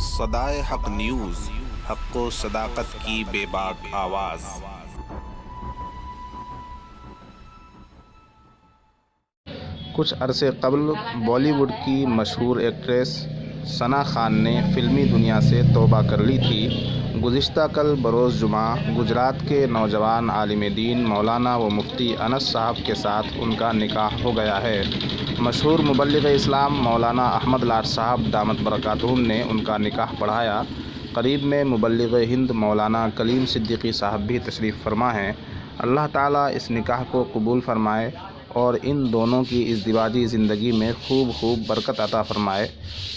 صدائے حق نیوز، حق و صداقت کی بے باک آواز۔ کچھ عرصے قبل بالی ووڈ کی مشہور ایکٹریس ثنا خان نے فلمی دنیا سے توبہ کر لی تھی۔ گزشتہ کل بروز جمعہ گجرات کے نوجوان عالم دین مولانا و مفتی انس صاحب کے ساتھ ان کا نکاح ہو گیا ہے۔ مشہور مبلغ اسلام مولانا احمد لاٹ صاحب دامت برکاتہم نے ان کا نکاح پڑھایا۔ قریب میں مبلغ ہند مولانا کلیم صدیقی صاحب بھی تشریف فرما ہیں۔ اللہ تعالیٰ اس نکاح کو قبول فرمائے اور ان دونوں کی ازدواجی زندگی میں خوب برکت عطا فرمائے۔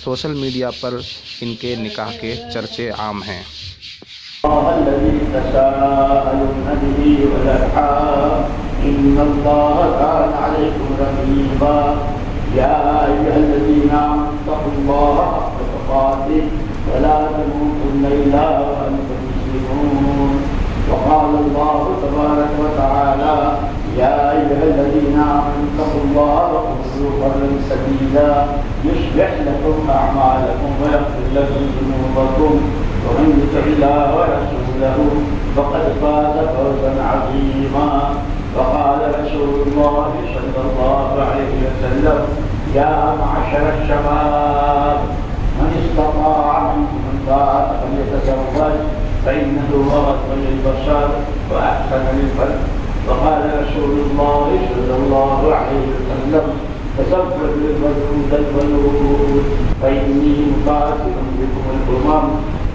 سوشل میڈیا پر ان کے نکاح کے چرچے عام ہیں۔ الذي تساءلون به والأرحام إن الله كان عليكم رقيبا يا أيها الذين آمنوا اتقوا الله حق تقاته ولا تموتن إلا وأنتم مسلمون وقال الله تبارك وتعالى يا أيها الذين آمنوا اتقوا الله وقولوا قولا سديدا يصلح لكم أعمالكم ويغفر لكم ذنوبكم ومن يطع الله ورسوله فقد فاز فوزا عظيما وقال رسول الله صلى الله عليه وسلم يا معشر الشباب من استطاع منكم الباءة فليتزوج فإنه أغض للبصر وأحسن للفرج وقال رسول الله صلى الله عليه وسلم تزوجوا الودود الولود فإني مقاتل بكم الأمم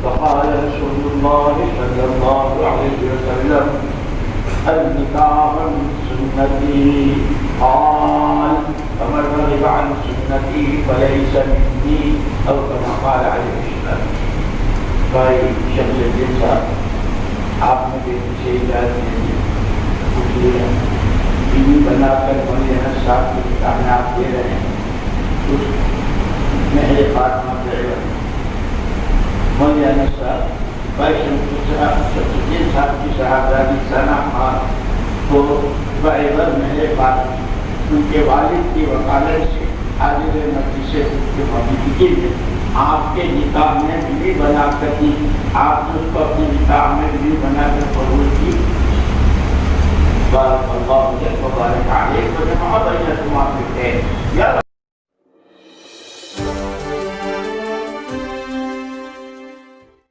وقال رسول الله صلى الله عليه وسلم النكاح من سنتي قال فمن رغب عن سنتي فليس مني أو كما قال عليه السلام۔ بھائی شمس الدین صاحب، آپ نے بیٹی سے اجازت پوچھیے بیوی بنا کر مولانا صاحب کے نکاح میں آپ دے رہے ہیں اس مہر فاطمہ کے مولانا صاحب بھائی شمس الدین صاحب کی صاحبزادی ثنا خان کو بعبر مہر فاطمہ ان کے والد کی وکالت سے حاضر مجلس کے موجودگی میں آپ کے نکاح میں بیوی بنا کر دی۔ آپ نے اس کو اپنے نکاح میں بیوی بنا کر قبول کی۔ بارک اللہ مجھے مبارک علیہ وجمع بینکما فی الخیر۔